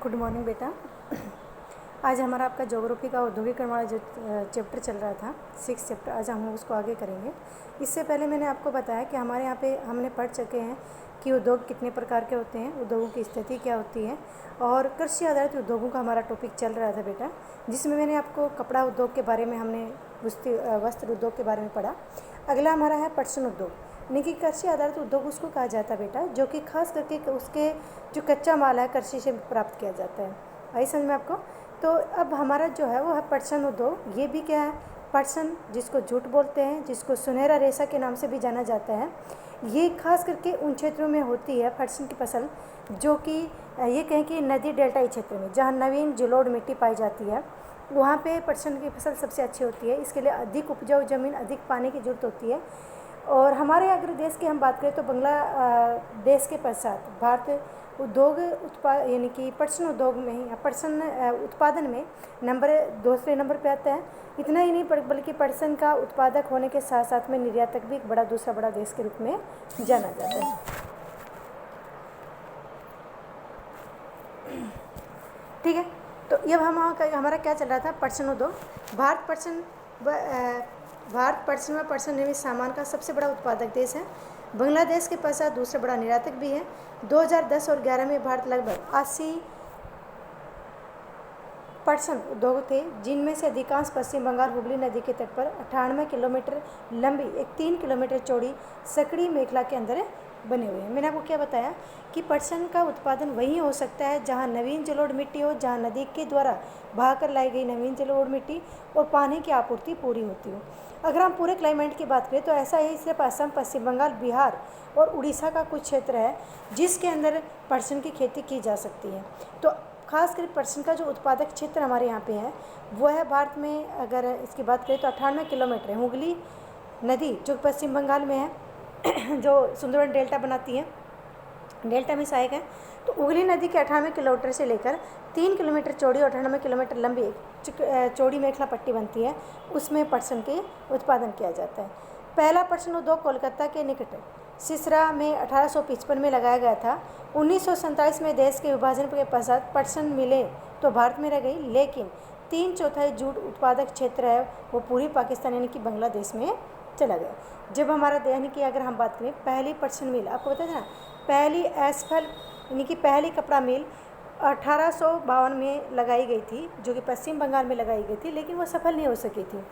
Good morning बेटा। आज हमारा आपका ज्योग्राफी का औद्योगिकरण वाला जो चैप्टर चल रहा था 6 चैप्टर, आज हम उसको आगे करेंगे। इससे पहले मैंने आपको बताया कि हमारे यहाँ पे हमने पढ़ चुके हैं कि उद्योग कितने प्रकार के होते हैं, उद्योगों की स्थिति क्या होती है, और कृषि आधारित उद्योगों का हमारा टॉपिक चल रहा था बेटा, जिसमें मैंने आपको कपड़ा उद्योग के बारे में, हमने वस्त्र उद्योग के बारे में पढ़ा। अगला हमारा है पटसन उद्योग, यानी कि कृषि आधारित उद्योग उसको कहा जाता है बेटा, जो कि खास करके उसके जो कच्चा माल है कृषि से प्राप्त किया जाता है। आई समझ में आपको? तो अब हमारा जो है वो है पटसन उद्योग। ये भी क्या है? पटसन, जिसको जूट बोलते हैं, जिसको सुनहरा रेशा के नाम से भी जाना जाता है, ये खास करके उन क्षेत्रों में होती है पटसन की फसल जो कि ये कहें कि नदी डेल्टाई क्षेत्र में, जहाँ नवीन जलोढ़ मिट्टी पाई जाती है, वहाँ पे पटसन की फसल सबसे अच्छी होती है। इसके लिए अधिक उपजाऊ ज़मीन, अधिक पानी की जरूरत होती है। और हमारे अगर देश की हम बात करें तो बांग्लादेश के पश्चात भारत उद्योग यानी कि पटसन उद्योग में ही, पटसन उत्पादन में दूसरे नंबर पे आता है। इतना ही नहीं बल्कि पटसन का उत्पादक होने के साथ साथ में निर्यातक भी एक दूसरा बड़ा देश के रूप में जाना जाता है। ठीक है, तो ये हमारा क्या चल रहा था? पटसन उद्योग। भारत पटसन व पटसन निर्मित सामान का सबसे बड़ा उत्पादक देश है। बांग्लादेश के पश्चात दूसरा बड़ा निर्यातक भी है। 2010 और 11 में भारत लगभग 80 पटसन उद्योग थे, जिनमें से अधिकांश पश्चिम बंगाल हुगली नदी के तट पर 98 किलोमीटर लंबी एक 3 किलोमीटर चौड़ी सकड़ी मेखला के अंदर बने हुए हैं। मैंने आपको क्या बताया कि पटसन का उत्पादन वहीं हो सकता है जहां नवीन जलोढ़ मिट्टी हो, जहां नदी के द्वारा बहाकर लाई गई नवीन जलोढ़ मिट्टी और पानी की आपूर्ति पूरी होती हो। अगर हम पूरे क्लाइमेट की बात करें तो ऐसा ही सिर्फ असम, पश्चिम बंगाल, बिहार और उड़ीसा का कुछ क्षेत्र है जिसके अंदर पटसन की खेती की जा सकती है। तो खासकर पटसन का जो उत्पादक क्षेत्र हमारे यहाँ पे है वो है भारत में, अगर इसकी बात करें तो 98 किलोमीटर है। हुगली नदी जो पश्चिम बंगाल में है, जो सुंदरवन डेल्टा बनाती है, डेल्टा में सहायक है। तो हुगली नदी के 98 किलोमीटर से लेकर 3 किलोमीटर चौड़ी और 98 किलोमीटर लंबी चौड़ी मेखला पट्टी बनती है, उसमें पटसन के उत्पादन किया जाता है। पहला पटसन उद्योग कोलकाता के निकट सिसरा में 1855 में लगाया गया था। 1947 में देश के विभाजन के पश्चात पटसन मिलें तो भारत में रह गई, लेकिन 3/4 जूट उत्पादक क्षेत्र है वो पूरी पाकिस्तान यानी कि बांग्लादेश में चला गया। जब हमारा यानी कि अगर हम बात करें पहली पटसन मिल, आपको पता है ना, पहली एसफल यानी कि पहली कपड़ा मिल 1852 में लगाई गई थी, जो कि पश्चिम बंगाल में लगाई गई थी, लेकिन वो सफल नहीं हो सकी थी।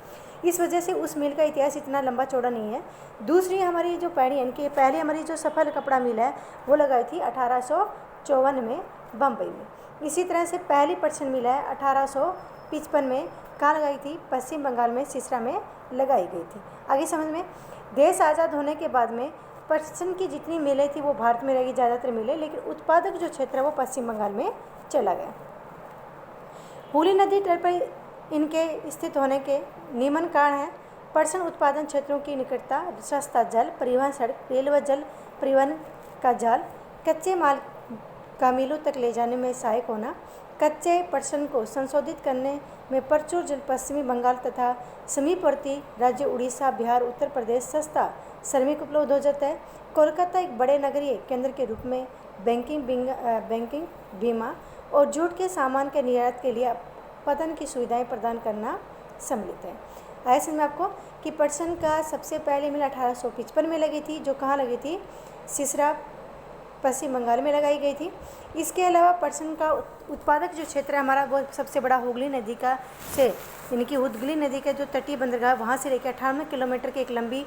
इस वजह से उस मिल का इतिहास इतना लंबा चौड़ा नहीं है। दूसरी हमारी जो पहली हमारी जो सफल कपड़ा मिल है वो लगाई थी 1854 में बम्बई में। इसी तरह से पहली पटसन मिल है 1855 में कहाँ लगाई थी? पश्चिम बंगाल में सिसरा में लगाई गई थी। आगे समझ में, देश आज़ाद होने के बाद में पटसन की जितनी मिलें थी वो भारत में रहेगी ज़्यादातर मिलें, लेकिन उत्पादक जो क्षेत्र है वो पश्चिम बंगाल में चला गया। हुगली नदी तट पर इनके स्थित होने के निम्न कारण हैं: पटसन उत्पादन क्षेत्रों की निकटता, सस्ता जल परिवहन, सड़क, रेल व जल परिवहन का जाल, कच्चे माल का मिलों तक ले जाने में सहायक होना, कच्चे पटसन को संशोधित करने में प्रचुर जल पश्चिमी बंगाल तथा समीपवर्ती राज्य उड़ीसा, बिहार, उत्तर प्रदेश सस्ता श्रमिक उपलब्ध हो जाता है। कोलकाता एक बड़े नगरीय केंद्र के रूप में बैंकिंग, बीमा और जूट के सामान के निर्यात के लिए उत्पादन की सुविधाएं प्रदान करना सम्मिलित है। आया समझ में आपको कि पटसन का सबसे पहले मिल 1855 में लगी थी, जो कहाँ लगी थी? सिसरा, पश्चिम बंगाल में लगाई गई थी। इसके अलावा पटसन का उत्पादक जो क्षेत्र है हमारा वो सबसे बड़ा हुगली नदी का से यानी कि हुगली नदी का जो तटीय बंदरगाह वहाँ से लेकर 98 किलोमीटर की एक लंबी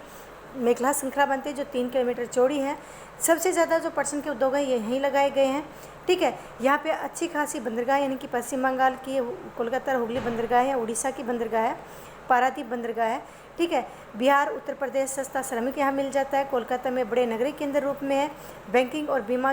मेखला श्रृंखला बनती है जो 3 किलोमीटर चौड़ी है। सबसे ज़्यादा जो पटसन के उद्योग हैं ये यहीं लगाए गए हैं। ठीक है, यहाँ पे अच्छी खासी बंदरगाह यानी कि पश्चिम बंगाल की कोलकाता हुगली बंदरगाह है, उड़ीसा की बंदरगाह है, पारादीप बंदरगाह है। ठीक है, बिहार, उत्तर प्रदेश सस्ता श्रमिक यहाँ मिल जाता है। कोलकाता में बड़े नगरीय केंद्र रूप में है। बैंकिंग और बीमा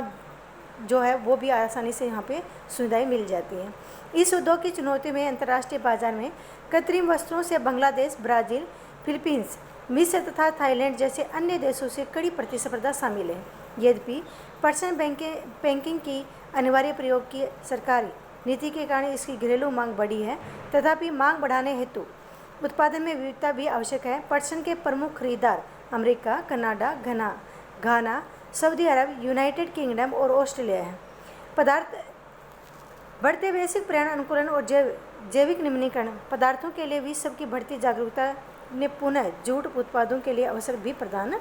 जो है वो भी आसानी से यहाँ पे सुविधाएं मिल जाती हैं। इस उद्योग की चुनौती में अंतर्राष्ट्रीय बाजार में कृत्रिम वस्त्रों से बांग्लादेश, ब्राज़ील, फिलीपींस, मिस्र तथा थाईलैंड जैसे अन्य देशों से कड़ी प्रतिस्पर्धा शामिल है। यद्यपि पटसन बैंकिंग की अनिवार्य प्रयोग की सरकारी नीति के कारण इसकी घरेलू मांग बढ़ी है, तथापि मांग बढ़ाने हेतु उत्पादन में विविधता भी आवश्यक है। पटसन के प्रमुख खरीदार अमेरिका, कनाडा, घाना, सऊदी अरब, यूनाइटेड किंगडम और ऑस्ट्रेलिया है। बढ़ते वैश्विक पर्यावरण अनुकूलन और जैविक निम्नीकरण पदार्थों के लिए विश्व की बढ़ती जागरूकता ने पुनः जूट उत्पादों के लिए अवसर भी प्रदान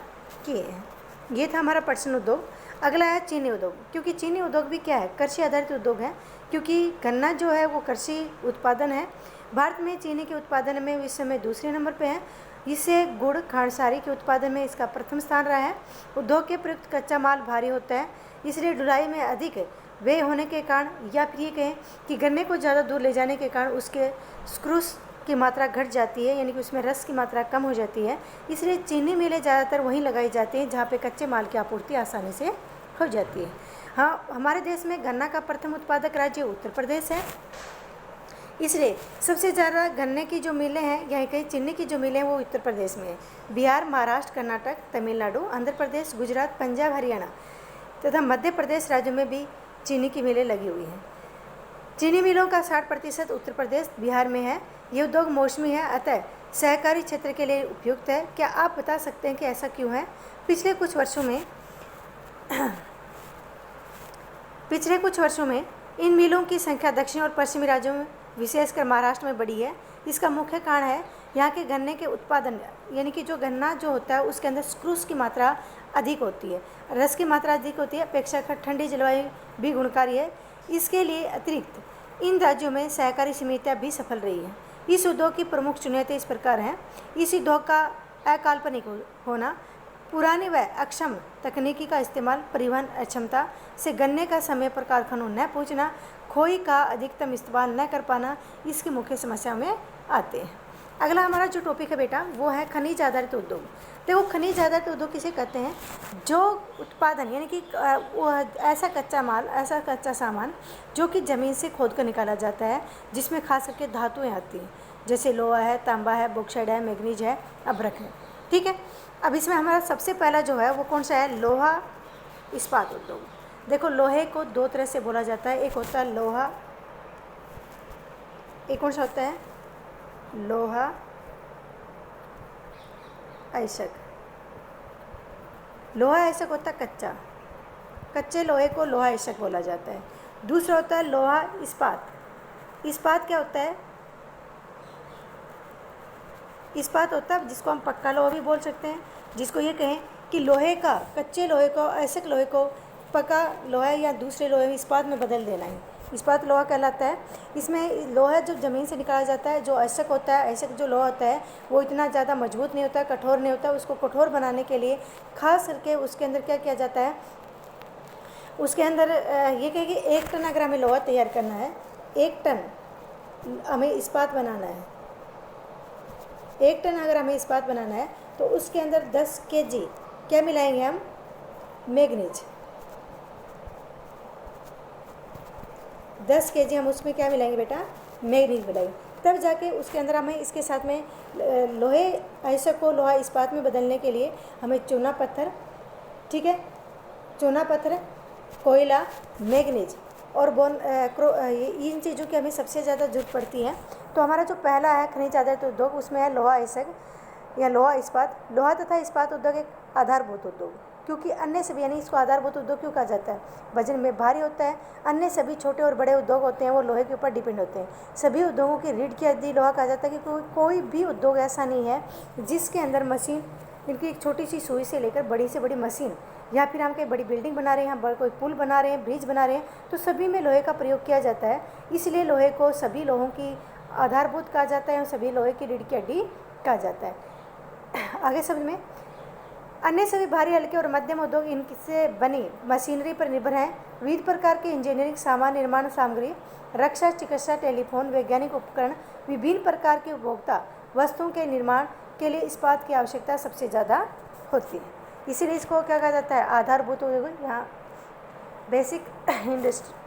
किए हैं। ये था हमारा पटसन उद्योग। अगला है चीनी उद्योग, क्योंकि चीनी उद्योग भी क्या है, कृषि आधारित उद्योग है, क्योंकि गन्ना जो है वो कृषि उत्पादन है। भारत में चीनी के उत्पादन में विश्व में दूसरे नंबर पे है। इससे गुड़ खांडसारी के उत्पादन में इसका प्रथम स्थान रहा है। उद्योग के प्रयुक्त कच्चा माल भारी होता है, इसलिए ढुलाई में अधिक व्यय होने के कारण, या फिर ये कहें कि गन्ने को ज़्यादा दूर ले जाने के कारण उसके स्क्रूस की मात्रा घट जाती है, यानी कि उसमें रस की मात्रा कम हो जाती है। इसलिए चीनी मिलें ज़्यादातर वहीं लगाई जाती हैं जहाँ पे कच्चे माल की आपूर्ति आसानी से हो जाती है। हाँ, हमारे देश में गन्ना का प्रथम उत्पादक राज्य उत्तर प्रदेश है, इसलिए सबसे ज़्यादा गन्ने की जो मिलें हैं या कहीं चीनी की जो मिलें हैं वो उत्तर प्रदेश में है। बिहार, महाराष्ट्र, कर्नाटक, तमिलनाडु, आंध्र प्रदेश, गुजरात, पंजाब, हरियाणा तथा मध्य प्रदेश राज्यों में भी चीनी की मिलें लगी हुई हैं। चीनी मिलों का 60% उत्तर प्रदेश, बिहार में है। ये उद्योग मौसमी है, अतः सहकारी क्षेत्र के लिए उपयुक्त है। क्या आप बता सकते हैं कि ऐसा क्यों है? पिछले कुछ वर्षों में इन मिलों की संख्या दक्षिण और पश्चिमी राज्यों में, विशेषकर महाराष्ट्र में बढ़ी है। इसका मुख्य कारण है यहाँ के गन्ने के उत्पादन, यानी कि जो गन्ना जो होता है उसके अंदर स्क्रूस की मात्रा अधिक होती है, रस की मात्रा अधिक होती है, अपेक्षाकृत ठंडी जलवायु भी गुणकारी है। इसके लिए अतिरिक्त इन राज्यों में सहकारी समितियाँ भी सफल रही हैं। इस उद्योग की प्रमुख चुनौतियाँ इस प्रकार हैं। इस उद्योग का अकाल्पनिक होना, पुरानी व अक्षम तकनीकी का इस्तेमाल, परिवहन अक्षमता से गन्ने का समय पर कारखानों न पहुँचना, खोई का अधिकतम इस्तेमाल न कर पाना इसकी मुख्य समस्या में आते हैं। अगला हमारा जो टॉपिक है बेटा वो है खनिज आधारित उद्योग। देखो, खनिज आधारित उद्योग किसे कहते हैं? जो उत्पादन, यानी कि ऐसा कच्चा माल, ऐसा कच्चा सामान जो कि ज़मीन से खोद कर निकाला जाता है, जिसमें खास करके धातुएं आती हैं, जैसे लोहा है, तांबा है, बॉक्साइट है, मैग्नीज है, अभ्रक है। ठीक है, अब इसमें हमारा सबसे पहला जो है वो कौन सा है? लोहा इस्पात उद्योग। देखो, लोहे को दो तरह से बोला जाता है, एक होता है लोहा, एक कौन सा होता है? लोहा अयस्क। लोहा अयस्क होता है कच्चा, कच्चे लोहे को लोहा अयस्क बोला जाता है। दूसरा होता है लोहा इस्पात। इस्पात क्या होता है? इस्पात होता है जिसको हम पक्का लोहा भी बोल सकते हैं, जिसको ये कहें कि लोहे का, कच्चे लोहे को, अयस्क लोहे को पक्का लोहा या दूसरे लोहे इस्पात में बदल देना है, इस्पात लोहा कहलाता है। इसमें लोहा जब ज़मीन से निकाला जाता है, जो अयस्क होता है, अयस्क जो लोहा होता है वो इतना ज़्यादा मजबूत नहीं होता, कठोर नहीं होता। उसको कठोर बनाने के लिए खास करके उसके अंदर क्या किया जाता है? उसके अंदर ये कहे कि 1 टन अगर हमें लोहा तैयार करना है, 1 टन हमें इस्पात बनाना है, 1 टन अगर हमें इस्पात बनाना है तो उसके अंदर 10 kg क्या मिलाएंगे हम? मैग्नीज। 10 kg हम उसमें क्या मिलाएंगे बेटा? मैग्नीज मिलाएंगे। तब जाके उसके अंदर हमें इसके साथ में लोहे अयस्क को लोहा इस्पात में बदलने के लिए हमें चूना पत्थर, ठीक है, चूना पत्थर, कोयला, मैग्नीज और इन चीज़ों की हमें सबसे ज़्यादा जरूरत पड़ती है। तो हमारा जो पहला है खनिज आधारित उद्योग, उसमें है लोहा अयस्क या लोहा इस्पात। लोहा तथा इस्पात उद्योग एक आधारभूत उद्योग, क्योंकि अन्य सभी, यानी इसको आधारभूत उद्योग क्यों कहा जाता है? वजन में भारी होता है। अन्य सभी छोटे और बड़े उद्योग होते हैं वो लोहे के ऊपर डिपेंड होते हैं। सभी उद्योगों की रीढ़ की हड्डी लोहा कहा जाता है, कि कोई भी उद्योग ऐसा नहीं है जिसके अंदर मशीन, इनकी एक छोटी सी सुई से लेकर बड़ी से बड़ी मशीन, या फिर हम कहीं बड़ी बिल्डिंग बना रहे हैं, हम कोई पुल बना रहे हैं, ब्रिज बना रहे हैं, तो सभी में लोहे का प्रयोग किया जाता है। इसलिए लोहे को सभी लोहों की आधारभूत कहा जाता है और सभी लोहे की रीढ़ की हड्डी कहा जाता है। आगे समझ में, अन्य सभी भारी, हल्के और मध्यम उद्योग इनसे बनी मशीनरी पर निर्भर हैं। विविध प्रकार के इंजीनियरिंग सामान, निर्माण सामग्री, रक्षा, चिकित्सा, टेलीफोन, वैज्ञानिक उपकरण, विभिन्न प्रकार के उपभोक्ता वस्तुओं के निर्माण के लिए इस्पात की आवश्यकता सबसे ज़्यादा होती है। इसीलिए इसको क्या कहा जाता है? आधारभूत उद्योग, यहाँ बेसिक इंडस्ट्री।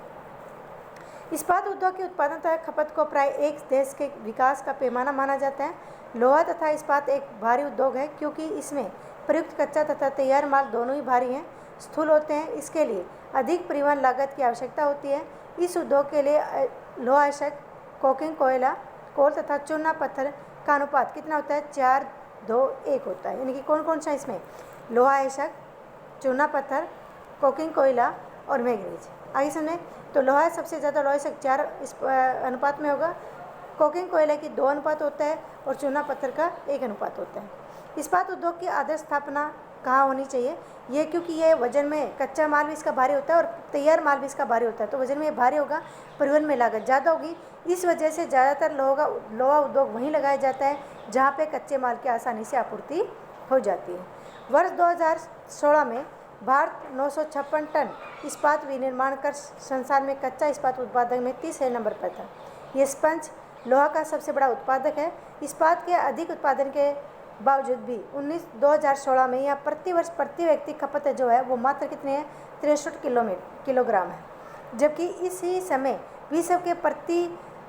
इस्पात उद्योग के उत्पादन तथा खपत को प्राय एक देश के विकास का पैमाना माना जाता है। लोहा तथा इस्पात एक भारी उद्योग है, क्योंकि इसमें प्रयुक्त कच्चा तथा तैयार माल दोनों ही भारी हैं, स्थूल होते हैं। इसके लिए अधिक परिवहन लागत की आवश्यकता होती है। इस उद्योग के लिए लोहा अयस्क, कोकिंग कोयला, कोल तथा चूना पत्थर का अनुपात कितना होता है? 4:2:1 होता है। यानी कि कौन कौन सा इसमें? लोहा अयस्क, चूना पत्थर, कोकिंग कोयला और मैग्नीज। आगे समझे। तो लोहा सबसे ज़्यादा लोहे से 4 अनुपात में होगा, कोकिंग कोयले की 2 अनुपात होता है और चूना पत्थर का 1 अनुपात होता है। इस्पात उद्योग की आदर्श स्थापना कहाँ होनी चाहिए? ये क्योंकि ये वजन में कच्चा माल भी इसका भारी होता है और तैयार माल भी इसका भारी होता है, तो वजन में ये भारी होगा, परिवहन में लागत ज़्यादा होगी। इस वजह से ज़्यादातर लोहा उद्योग वहीं लगाया जाता है जहाँ पे कच्चे माल की आसानी से आपूर्ति हो जाती है। वर्ष 2016 में भारत 956 टन इस्पात विनिर्माण कर संसार में कच्चा इस्पात उत्पादक में 30 नंबर पर था। ये स्पंज लोहा का सबसे बड़ा उत्पादक है। इस्पात के अधिक उत्पादन के बावजूद भी 2016 में यहाँ प्रतिवर्ष प्रति व्यक्ति खपत जो है वो मात्र कितने हैं? 63 किलोग्राम है, जबकि इसी समय विश्व के प्रति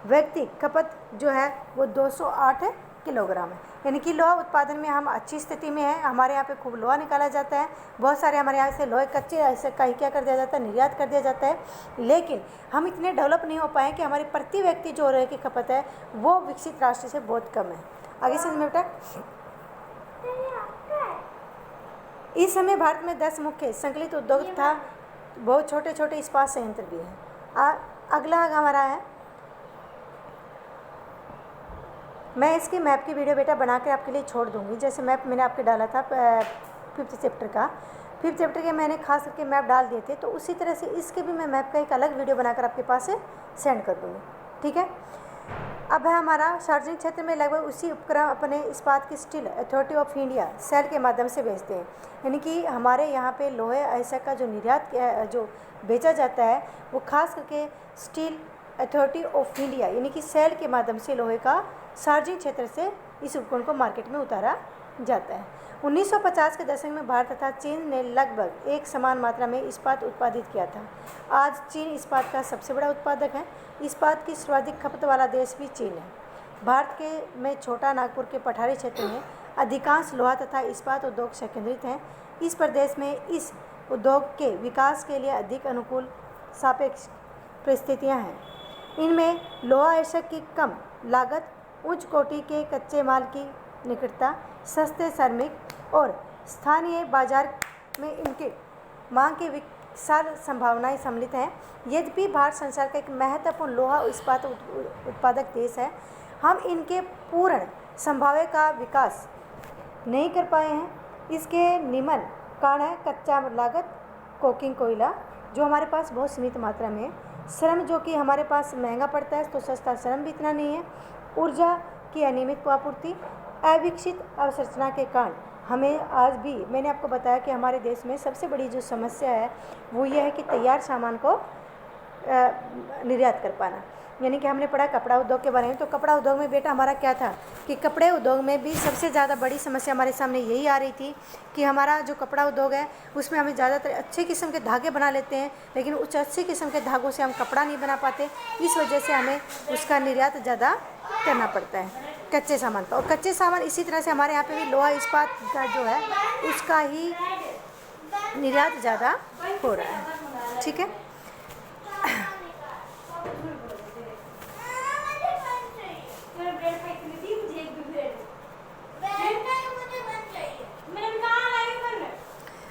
व्यक्ति खपत जो है वो 208 किलोग्राम है। यानी कि लोहा उत्पादन में हम अच्छी स्थिति में हैं। हमारे यहाँ पे खूब लोहा निकाला जाता है, बहुत सारे हमारे यहाँ से लोहे कच्चे ऐसे कहीं क्या कर दिया जाता है, निर्यात कर दिया जाता है, लेकिन हम इतने डेवलप नहीं हो पाए कि हमारी प्रति व्यक्ति जो लोहे की खपत है वो विकसित राष्ट्र से बहुत कम है। आगे समझ में बेटा। इस समय भारत में 10 मुख्य संकलित उद्योग था, बहुत छोटे छोटे इस्पात संयंत्र भी हैं। अगला हमारा है, मैं इसकी मैप की वीडियो बेटा बना के आपके लिए छोड़ दूंगी। जैसे मैप मैंने आपके डाला था 5th चैप्टर का, 5th चैप्टर के मैंने खास करके मैप डाल दिए थे, तो उसी तरह से इसके भी मैं मैप का एक अलग वीडियो बनाकर आपके पास से सेंड कर दूँगी, ठीक है। अब है हमारा सार्वजनिक क्षेत्र में लगभग उसी उपक्रम अपने इस्पात की steel authority of India SAIL के माध्यम से बेचते हैं। यानी कि हमारे यहाँ पे लोहे ऐसा का जो निर्यात जो बेचा जाता है वो खास करके स्टील अथॉरिटी ऑफ इंडिया यानी कि सेल के माध्यम से लोहे का सार्वजनिक क्षेत्र से इस उपकरण को मार्केट में उतारा जाता है। 1950 के दशक में भारत तथा चीन ने लगभग एक समान मात्रा में इस्पात उत्पादित किया था। आज चीन इस्पात का सबसे बड़ा उत्पादक है। इस्पात की सर्वाधिक खपत वाला देश भी चीन है। भारत के में छोटा नागपुर के पठारी क्षेत्र में अधिकांश लोहा तथा इस्पात उद्योग से केंद्रित हैं। इस प्रदेश में इस उद्योग के विकास के लिए अधिक अनुकूल सापेक्ष परिस्थितियाँ हैं। इनमें लोहा आवश्यक की कम लागत, उच्च कोटि के कच्चे माल की निकटता, सस्ते श्रमिक और स्थानीय बाजार में इनके मांग की विशाल संभावनाएं सम्मिलित हैं। यद्यपि भारत संसार का एक महत्वपूर्ण लोहा इस्पात उत्पादक देश है, हम इनके पूर्ण संभाव्य का विकास नहीं कर पाए हैं। इसके निम्न कारण है कच्चा लागत, कोकिंग कोयला जो हमारे पास बहुत सीमित मात्रा में है, श्रम जो कि हमारे पास महंगा पड़ता है तो सस्ता श्रम भी इतना नहीं है, ऊर्जा की अनियमित आपूर्ति, अविकसित अवसंरचना के कारण हमें आज भी, मैंने आपको बताया कि हमारे देश में सबसे बड़ी जो समस्या है वो ये है कि तैयार सामान को निर्यात कर पाना। यानी कि हमने पढ़ा कपड़ा उद्योग के बारे में, तो कपड़ा उद्योग में बेटा हमारा क्या था कि कपड़े उद्योग में भी सबसे ज़्यादा बड़ी समस्या हमारे सामने यही आ रही थी कि हमारा जो कपड़ा उद्योग है उसमें हमें ज़्यादातर अच्छे किस्म के धागे बना लेते हैं, लेकिन उस अच्छे किस्म के धागों से हम कपड़ा नहीं बना पाते। इस वजह से हमें उसका निर्यात ज़्यादा करना पड़ता है कच्चे सामान का। और कच्चे सामान इसी तरह से हमारे यहाँ पे भी लोहा इस्पात का जो है उसका ही निर्यात ज़्यादा हो रहा है, ठीक है।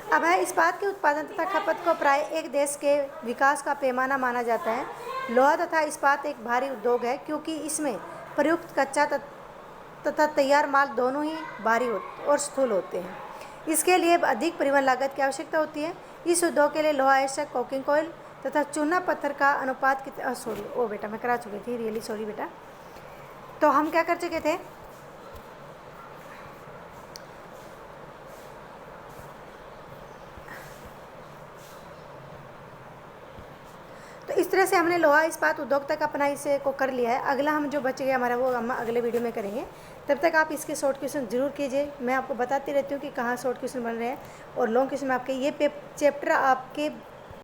अब है इस्पात के उत्पादन तथा खपत को प्राय एक देश के विकास का पैमाना माना जाता है। लोहा तथा इस्पात एक भारी उद्योग है क्योंकि इसमें प्रयुक्त कच्चा तथा तैयार माल दोनों ही भारी और स्थूल होते हैं। इसके लिए अधिक परिवहन लागत की आवश्यकता होती है। इस उद्योग के लिए लोहा आवश्यक कोकिंग कोयल तथा चूना पत्थर का अनुपात कितना, सॉरी ओ बेटा मैं करा चुकी थी, रियली सॉरी बेटा। तो हम क्या कर चुके थे, तो इस तरह से हमने लोहा इस्पात उद्योग तक अपना इसे को कर लिया है। अगला हम जो बच गया हमारा वो हम अगले वीडियो में करेंगे। तब तक आप इसके शॉर्ट क्वेश्चन जरूर कीजिए। मैं आपको बताती रहती हूँ कि कहाँ शॉर्ट क्वेश्चन बन रहे हैं और लॉन्ग क्वेश्चन में आपके ये चैप्टर आपके